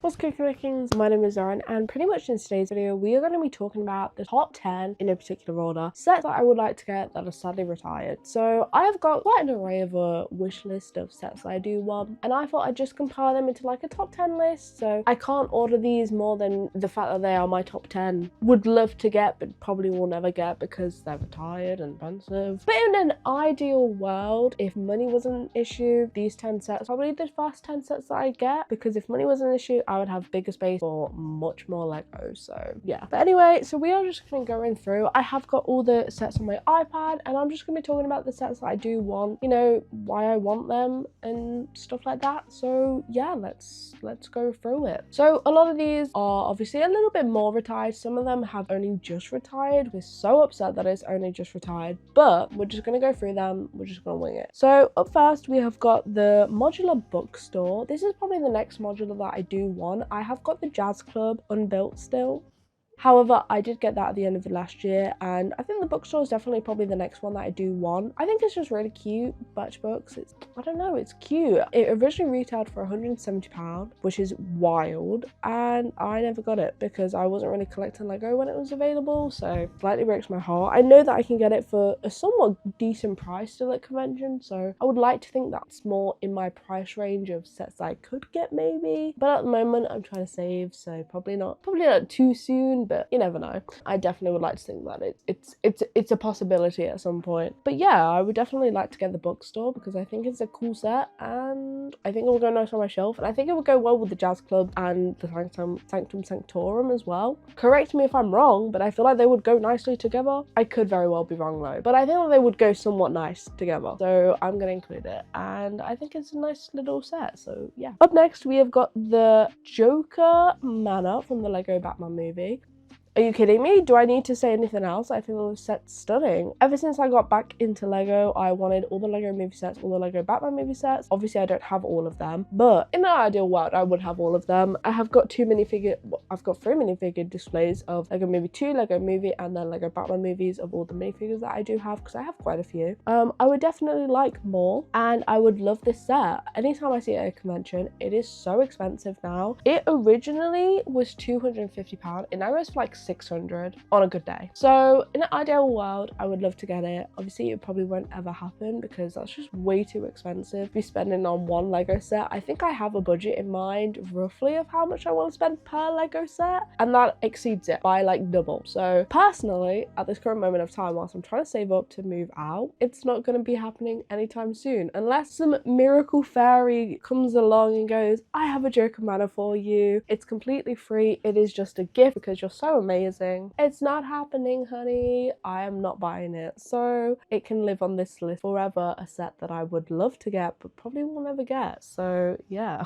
What's cooking? My name is Lauren, and pretty much in today's video we are going to be talking about the top 10 in no particular order sets that I would like to get that are sadly retired. So I have got quite an array of a wish list of sets that I do want, and I thought I'd just compile them into like a top 10 list. So I can't order these more than the fact that they are my top 10. Would love to get but probably will never get because they're retired and expensive. But in an ideal world, if money was an issue, these 10 sets probably the first 10 sets that I get, because if money was an issue I would have bigger space for much more Lego. So yeah, but anyway, so we are just going to go through. I have got all the sets on my iPad and I'm just going to be talking about the sets that I do want, you know, why I want them and stuff like that. So yeah, let's go through it. So a lot of these are obviously a little bit more retired. Some of them have only just retired. We're so upset that it's only just retired, but we're just going to go through them. We're just going to wing it. So up first we have got the Modular bookstore. This is probably the next modular that I do want. I have got the Jazz Club unbuilt still. However, I did get that at the end of the last year, and I think the bookstore is definitely probably the next one that I do want. I think it's just really cute. Birch books, I don't know, it's cute. It originally retailed for £170, which is wild, and I never got it because I wasn't really collecting Lego when it was available, so slightly breaks my heart. I know that I can get it for a somewhat decent price still at convention, so I would like to think that's more in my price range of sets that I could get maybe, but at the moment I'm trying to save, so probably not too soon. But you never know. I definitely would like to think that it's a possibility at some point. But yeah, I would definitely like to get the bookstore because I think it's a cool set and I think it will go nice on my shelf, and I think it would go well with the Jazz Club and the Sanctum Sanctorum as well. Correct me if I'm wrong, but I feel like they would go nicely together. I could very well be wrong though, but I think that they would go somewhat nice together. So I'm going to include it, and I think it's a nice little set. So yeah. Up next we have got the Joker Manor from the Lego Batman movie. Are you kidding me? Do I need to say anything else? I think the set's stunning. Ever since I got back into Lego, I wanted all the Lego movie sets, all the Lego Batman movie sets. Obviously, I don't have all of them, but in an ideal world, I would have all of them. I have got three minifigure displays of Lego Movie 2, Lego Movie, and then Lego Batman movies of all the minifigures that I do have, because I have quite a few. I would definitely like more, and I would love this set. Anytime I see it at a convention, it is so expensive now. It originally was £250, and now it's like 600 on a good day. So in an ideal world, I would love to get it. Obviously it probably won't ever happen because that's just way too expensive to be spending on one Lego set. I think I have a budget in mind roughly of how much I want to spend per Lego set, and that exceeds it by like double. So personally, at this current moment of time, whilst I'm trying to save up to move out, it's not going to be happening anytime soon unless some miracle fairy comes along and goes, I have a Joker Manor for you, it's completely free, it is just a gift because you're so amazing. It's not happening, honey. I am not buying it. So it can live on this list forever, a set that I would love to get but probably will never get. So yeah.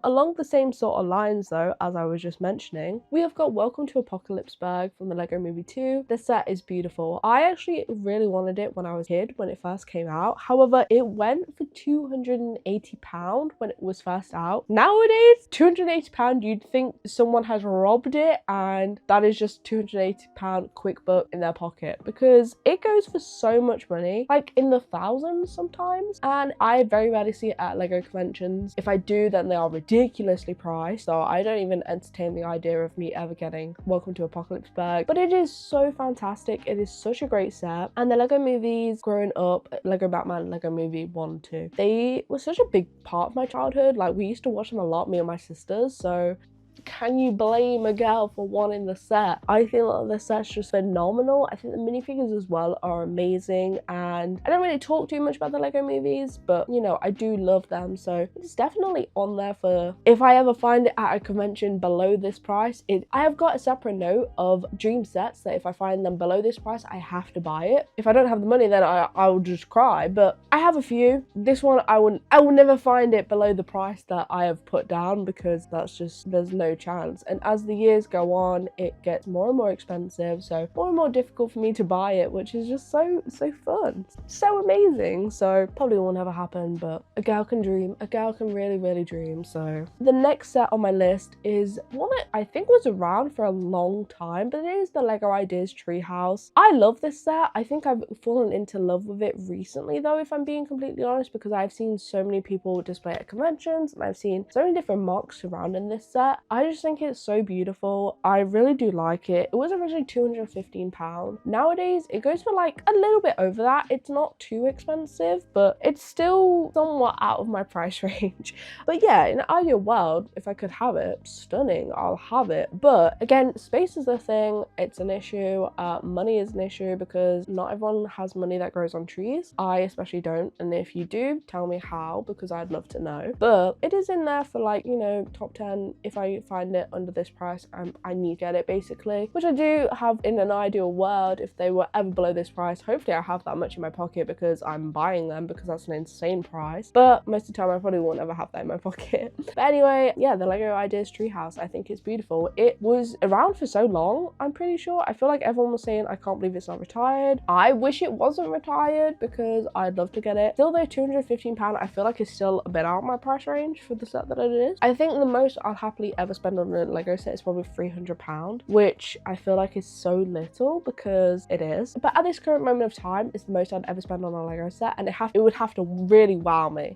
Along the same sort of lines though, as I was just mentioning, we have got Welcome to Apocalypseburg from the Lego Movie 2. This set is beautiful. I actually really wanted it when I was a kid, when it first came out. However, it went for £280 when it was first out. Nowadays, £280, you'd think someone has robbed it and that is just £280 quick book in their pocket, because it goes for so much money, like in the thousands sometimes, and I very rarely see it at Lego conventions. If I do, then they are ridiculously priced, so I don't even entertain the idea of me ever getting Welcome to Apocalypseburg. But it is so fantastic. It is such a great set, and the Lego movies growing up, Lego Batman, Lego Movie 1, 2, they were such a big part of my childhood. Like we used to watch them a lot, me and my sisters, so can you blame a girl for wanting the set? I feel that the set's just phenomenal. I think the minifigures as well are amazing, and I don't really talk too much about the Lego movies, but you know, I do love them, so it's definitely on there for if I ever find it at a convention below this price. I have got a separate note of dream sets that if I find them below this price, I have to buy it. If I don't have the money, then I will just cry, but I have a few. This one, I will never find it below the price that I have put down, because that's just, there's no no chance. And as the years go on, it gets more and more expensive, so more and more difficult for me to buy it, which is just so fun, so amazing. So probably will never happen, but a girl can dream. A girl can really dream. So the next set on my list is one that I think was around for a long time, but it is the Lego Ideas Treehouse. I love this set. I think I've fallen into love with it recently though, if I'm being completely honest, because I've seen so many people display it at conventions and I've seen so many different mocks surrounding this set. I just think it's so beautiful. I really do like it. It was originally £215. Nowadays it goes for like a little bit over that. It's not too expensive, but it's still somewhat out of my price range. But yeah, in an ideal world, if I could have it, stunning, I'll have it. But again, space is a thing. It's an issue. Money is an issue because not everyone has money that grows on trees. I especially don't, and if you do, tell me how, because I'd love to know. But it is in there for like, you know, top 10. If I find it under this price, I need to get it basically, which I do have in an ideal world. If they were ever below this price, hopefully I have that much in my pocket because I'm buying them, because that's an insane price. But most of the time I probably won't ever have that in my pocket. But anyway, yeah, the Lego Ideas Treehouse, I think it's beautiful. It was around for so long, I'm pretty sure. I feel like everyone was saying, I can't believe it's not retired. I wish it wasn't retired because I'd love to get it. Still though, £215, I feel like it's still a bit out of my price range for the set that it is. I think the most I'll happily ever spend on a Lego set is probably £300, which I feel like is so little because it is. But at this current moment of time, it's the most I'd ever spend on a Lego set, and it would have to really wow me.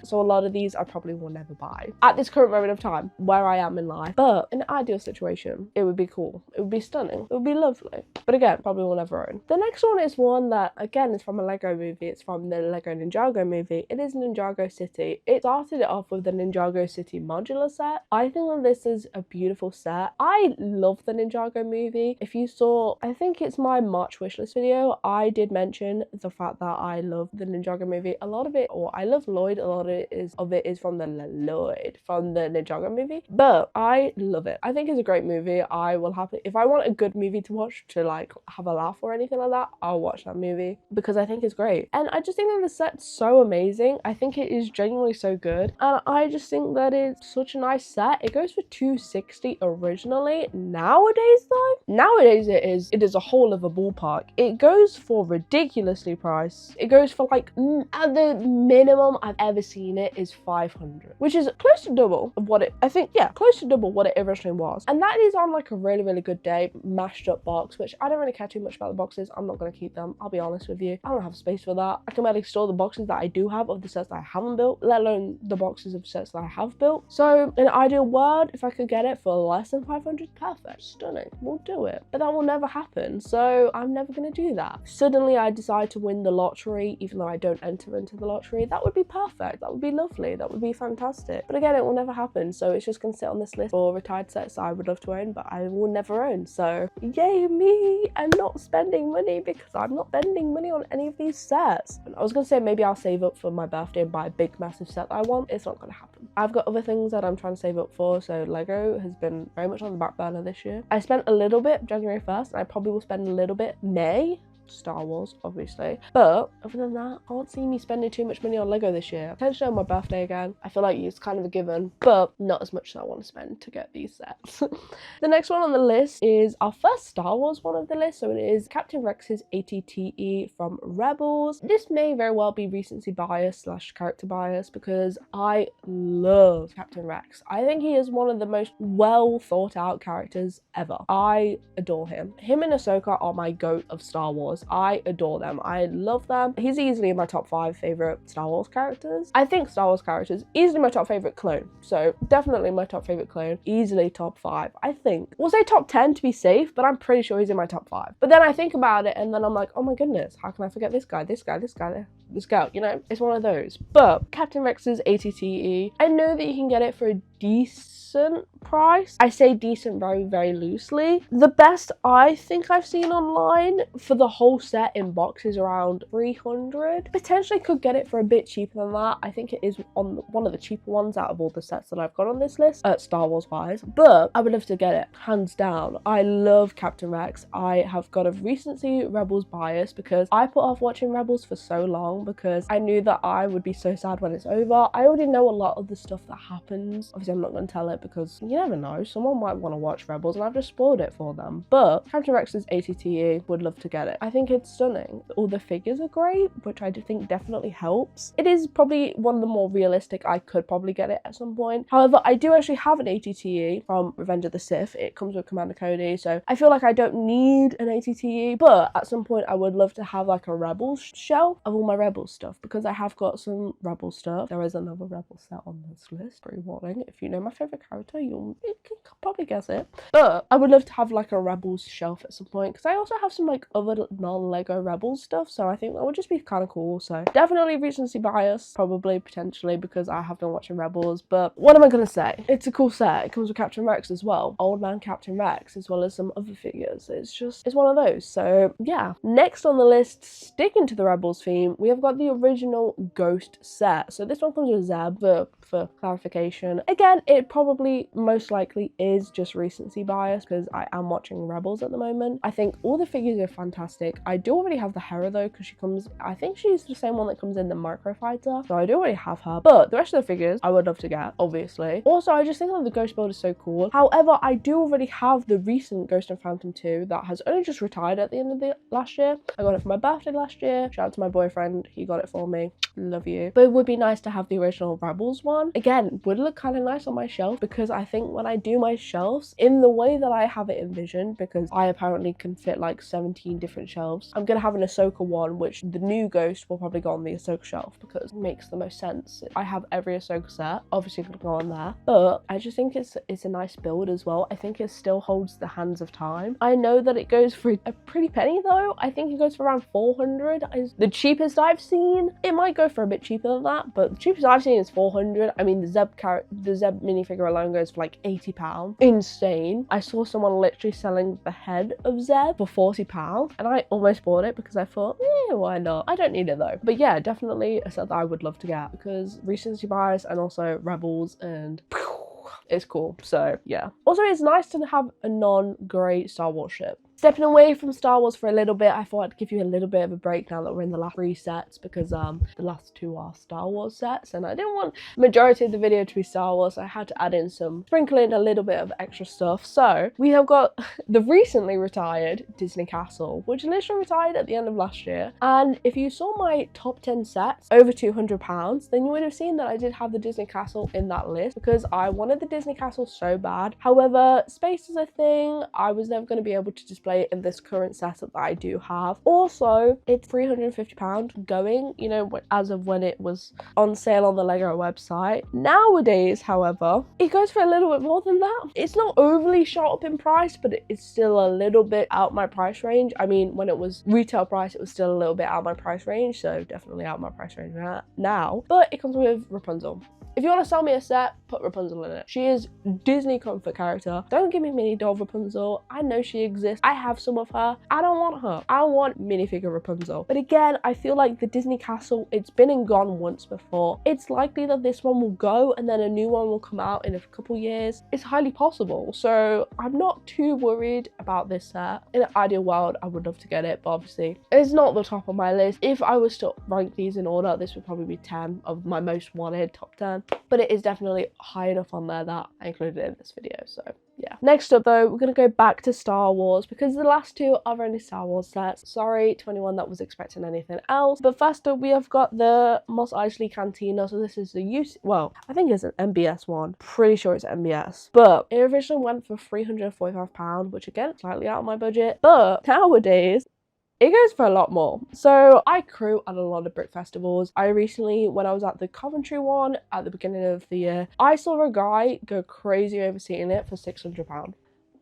So a lot of these I probably will never buy at this current moment of time where I am in life. But in an ideal situation, it would be cool. It would be stunning. It would be lovely. But again, probably will never own. The next one is one that again is from a Lego movie. It's from the Lego Ninjago movie. It is Ninjago City. It started it off with the Ninjago City modular set. I think that this is a beautiful set. I love the Ninjago movie. If you saw, I think it's my March wishlist video, I did mention the fact that I love the Ninjago movie. A lot of it, or I love Lloyd, a lot of it is from the Ninjago movie, but I love it. I think it's a great movie. I will happily, if I want a good movie to watch to like have a laugh or anything like that, I'll watch that movie because I think it's great. And I just think that the set's so amazing. I think it is genuinely so good, and I just think that it's such a nice set. It goes for $260 originally. Nowadays it is a whole of a ballpark. It goes for ridiculously priced. It goes for like at the minimum I've ever seen it is $500, which is close to double of what it, I think, yeah, close to double what it originally was. And that is on like a really good day, mashed up box, which I don't really care too much about the boxes. I'm not going to keep them, I'll be honest with you. I don't have space for that. I can barely store the boxes that I do have of the sets that I haven't built, let alone the boxes of sets that I have built. So in an ideal world, if I could get it for less than $500, perfect, stunning, we'll do it. But that will never happen, so I'm never going to do that. Suddenly I decide to win the lottery, even though I don't enter into the lottery, that would be perfect, that would be lovely, that would be fantastic. But again, it will never happen, so it's just going to sit on this list for retired sets I would love to own, but I will never own. So yay me, I'm not spending money because I'm not spending money on any of these sets. And I was going to say maybe I'll save up for my birthday and buy a big massive set that I want. It's not going to happen. I've got other things that I'm trying to save up for, so Lego has been very much on the back burner this year. I spent a little bit January 1st, and I probably will spend a little bit May. Star Wars, obviously. But other than that, I can't see me spending too much money on Lego this year. Potentially on my birthday again. I feel like it's kind of a given, but not as much as I want to spend to get these sets. The next one on the list is our first Star Wars one of the list. So it is Captain Rex's ATTE from Rebels. This may very well be recency bias / character bias because I love Captain Rex. I think he is one of the most well thought out characters ever. I adore him. Him and Ahsoka are my goat of Star Wars. I adore them. I love them. He's easily in my top 5 favorite Star Wars characters. I think Star Wars characters, easily my top favorite clone. So definitely my top favorite clone, easily top 5. I think we'll say top 10 to be safe, but I'm pretty sure he's in my top 5. But then I think about it and then I'm like, oh my goodness, how can I forget this guy, this girl, you know, it's one of those. But Captain Rex's ATTE, I know that you can get it for a decent price. I say decent very loosely. The best I think I've seen online for the whole whole set in boxes around 300. Potentially could get it for a bit cheaper than that. I think it is on one of the cheaper ones out of all the sets that I've got on this list, Star Wars wise, but I would love to get it, hands down. I love Captain Rex. I have got a recency Rebels bias because I put off watching Rebels for so long because I knew that I would be so sad when it's over. I already know a lot of the stuff that happens. Obviously I'm not going to tell it because you never know, someone might want to watch Rebels and I've just spoiled it for them. But Captain Rex's ATTE, would love to get it. I think it's stunning. All the figures are great, which I do think definitely helps. It is probably one of the more realistic. I could probably get it at some point. However, I do actually have an ATTE from Revenge of the Sith. It comes with Commander Cody, so I feel like I don't need an ATTE, but at some point I would love to have like a Rebels shelf of all my Rebels stuff because I have got some Rebel stuff. There is another Rebel set on this list, pre-warning. If you know my favourite character, you can probably guess it. But I would love to have like a Rebels shelf at some point because I also have some like other non-Lego Rebels stuff, so I think that would just be kind of cool. So definitely recency bias, probably, potentially, because I have been watching Rebels. But what am I going to say? It's a cool set. It comes with Captain Rex as well. Old man Captain Rex, as well as some other figures. It's one of those. So yeah. Next on the list, sticking to the Rebels theme, we have got the original Ghost set. So this one comes with Zeb, for clarification. Again, it probably most likely is just recency bias because I am watching Rebels at the moment. I think all the figures are fantastic. I do already have the Hera though, because she comes, I think she's the same one that comes in the Microfighter, so I do already have her. But the rest of the figures I would love to get, obviously. Also, I just think that the Ghost build is so cool. However, I do already have the recent Ghost and Phantom 2 that has only just retired at the end of the last year. I got it for my birthday last year. Shout out to my boyfriend, he got it for me. Love you. But it would be nice to have the original Rebels one. Again, would look kind of nice on my shelf because I think when I do my shelves in the way that I have it envisioned, because I apparently can fit like 17 different shelves, I'm gonna have an Ahsoka one, which the new Ghost will probably go on the Ahsoka shelf because it makes the most sense. I have every Ahsoka set, obviously gonna go on there, but I just think it's a nice build as well. I think it still holds the hands of time. I know that it goes for a pretty penny though. I think it goes for around 400 is the cheapest I've seen. It might go for a bit cheaper than that, but the cheapest I've seen is 400. I mean, the Zeb minifigure alone goes for like £80. Insane. I saw someone literally selling the head of Zeb for £40 and I almost bought it because I thought, why not? I don't need it though. But yeah, definitely a set that I would love to get because recency bias and also Rebels and it's cool. So yeah. Also, it's nice to have a non-grey Star Wars ship. Stepping away from Star Wars for a little bit, I thought I'd give you a little bit of a break now that we're in the last 3 sets because the last 2 are Star Wars sets and I didn't want the majority of the video to be Star Wars, so I had to add in sprinkle in a little bit of extra stuff. So we have got the recently retired Disney Castle, which literally retired at the end of last year. And if you saw my top 10 sets over £200, then you would have seen that I did have the Disney Castle in that list because I wanted the Disney Castle so bad. However, space is a thing. I was never going to be able to display it in this current setup that I do have. Also, it's £350 going, you know, as of when it was on sale on the Lego website. Nowadays, however, it goes for a little bit more than that. It's not overly shot up in price, but it's still a little bit out my price range. I mean, when it was retail price, it was still a little bit out my price range, so definitely out my price range now. But it comes with Rapunzel. If you want to sell me a set, put Rapunzel in it. She is Disney comfort character. Don't give me mini doll Rapunzel. I know she exists. I have some of her. I don't want her. I want minifigure Rapunzel. But again, I feel like the Disney Castle, it's been and gone once before. It's likely that this one will go and then a new one will come out in a couple years. It's highly possible. So I'm not too worried about this set. In an ideal world, I would love to get it, but obviously it's not the top of my list. If I was to rank these in order, this would probably be 10 of my most wanted top 10. But it is definitely high enough on there that I included it in this video, so yeah. Next up though, we're going to go back to Star Wars because the last 2 are only Star Wars sets. Sorry to anyone that was expecting anything else. But first up, we have got the Mos Eisley Cantina. So this is the well, I think it's an MBS one. Pretty sure it's MBS. But it originally went for £345, which again, slightly out of my budget. But nowadays, it goes for a lot more. So I crew at a lot of brick festivals. I recently, when I was at the Coventry one at the beginning of the year, I saw a guy go crazy over seeing it for £600.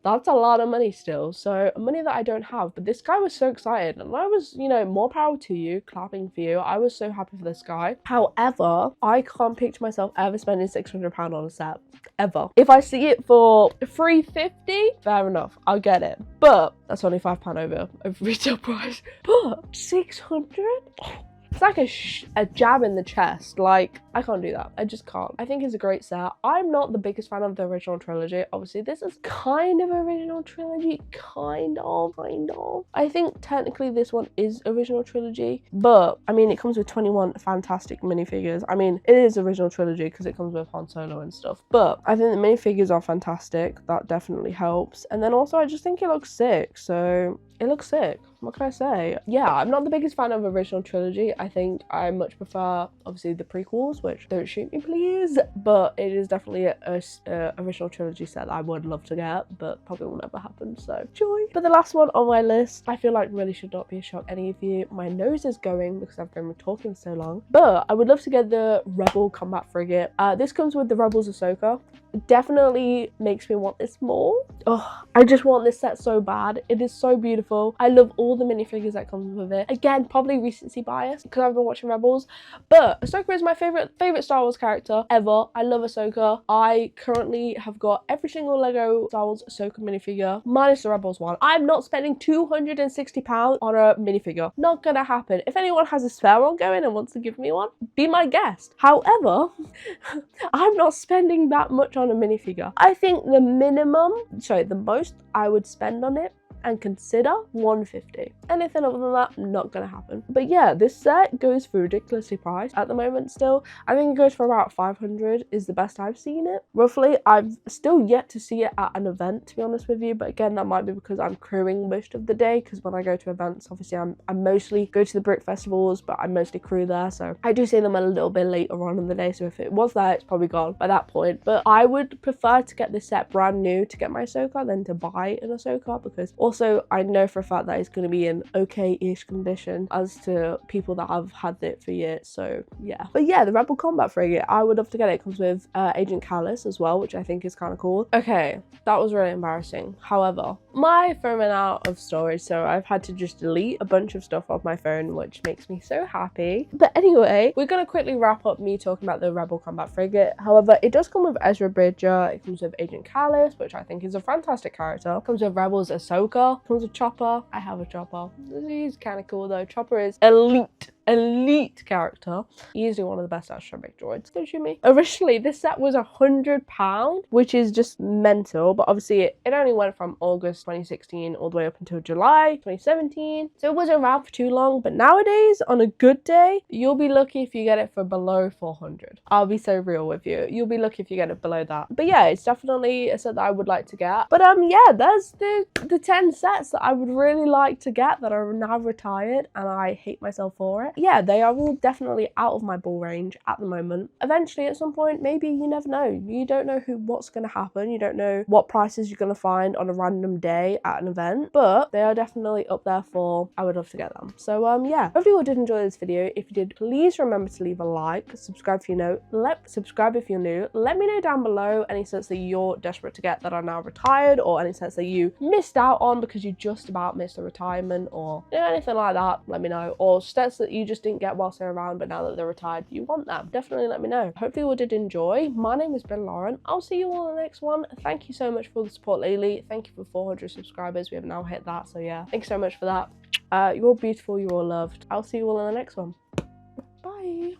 That's a lot of money still. So money that I don't have. But this guy was so excited, and I was, you know, more power to you, clapping for you. I was so happy for this guy. However, I can't picture myself ever spending £600 on a set. Ever. If I see it for £350, fair enough, I'll get it. But that's only £5 over retail price. But 600? It's like a jab in the chest. Like, I can't do that. I just can't. I think it's a great set. I'm not the biggest fan of the original trilogy. Obviously, this is kind of original trilogy. Kind of. I think technically this one is original trilogy. But, I mean, it comes with 21 fantastic minifigures. I mean, it is original trilogy because it comes with Han Solo and stuff. But I think the minifigures are fantastic. That definitely helps. And then also, I just think it looks sick. So, it looks sick. What can I say? Yeah, I'm not the biggest fan of original trilogy. I think I much prefer, obviously, the prequels, which don't shoot me, please. But it is definitely a original trilogy set that I would love to get, but probably will never happen, so joy. But the last one on my list, I feel like really should not be a shock to any of you. My nose is going because I've been talking so long. But I would love to get the Rebel Combat Frigate. This comes with the Rebels Ahsoka. It definitely makes me want this more. Oh, I just want this set so bad. It is so beautiful. I love all the minifigures that comes with it. Again, probably recency bias because I've been watching Rebels. But Ahsoka is my favorite Star Wars character ever. I love Ahsoka. I currently have got every single Lego Star Wars Ahsoka minifigure, minus the Rebels one. I'm not spending £260 on a minifigure. Not gonna happen. If anyone has a spare one going and wants to give me one, be my guest. However, I'm not spending that much on a minifigure. I think the most I would spend on it and consider £150. Anything other than that, not gonna happen. But yeah, this set goes for ridiculously priced at the moment still. I think it goes for about 500 is the best I've seen it. Roughly, I've still yet to see it at an event, to be honest with you. But again, that might be because I'm crewing most of the day, because when I go to events, obviously I mostly go to the brick festivals, but I mostly crew there. So I do see them a little bit later on in the day. So if it was there, it's probably gone by that point. But I would prefer to get this set brand new to get my Ahsoka than to buy an Ahsoka, because also I know for a fact that it's going to be in okay-ish condition as to people that have had it for years. So yeah. But yeah, the Rebel Combat Frigate, I would love to get it. It comes with Agent Callus as well, which I think is kind of cool. Okay, that was really embarrassing. However, my phone ran out of storage, so I've had to just delete a bunch of stuff off my phone, which makes me so happy. But anyway, we're going to quickly wrap up me talking about the Rebel Combat Frigate. However, it does come with Ezra Bridger. It comes with Agent Callus, which I think is a fantastic character. It comes with Rebels Ahsoka. Comes with Chopper. I have a Chopper. He's kind of cool though. Chopper is elite character. Easily one of the best astromech droids. Don't you me? Originally, this set was £100, which is just mental. But obviously, it only went from August 2016 all the way up until July 2017. So it wasn't around for too long. But nowadays, on a good day, you'll be lucky if you get it for below 400. I'll be so real with you. You'll be lucky if you get it below that. But yeah, it's definitely a set that I would like to get. But yeah, there's the 10 sets that I would really like to get that are now retired, and I hate myself for it. Yeah, they are all definitely out of my ball range at the moment. Eventually, at some point, maybe, you never know. You don't know what's going to happen. You don't know what prices you're going to find on a random day at an event, but they are definitely up there for I would love to get them. So yeah, hopefully you all did enjoy this video. If you did, please remember to leave a like, subscribe if you're new. Subscribe if you're new. Let me know down below any sets that you're desperate to get that are now retired, or any sets that you missed out on because you just about missed a retirement, or anything like that. Let me know. Or sets that you just didn't get whilst they're around, but now that they're retired, you want them. Definitely let me know. Hopefully you all did enjoy. My name has been Lauren. I'll see you all in the next one. Thank you so much for the support lately. Thank you for 400 subscribers. We have now hit that. So yeah, thank you so much for that. You're all beautiful. You're all loved. I'll see you all in the next one. Bye.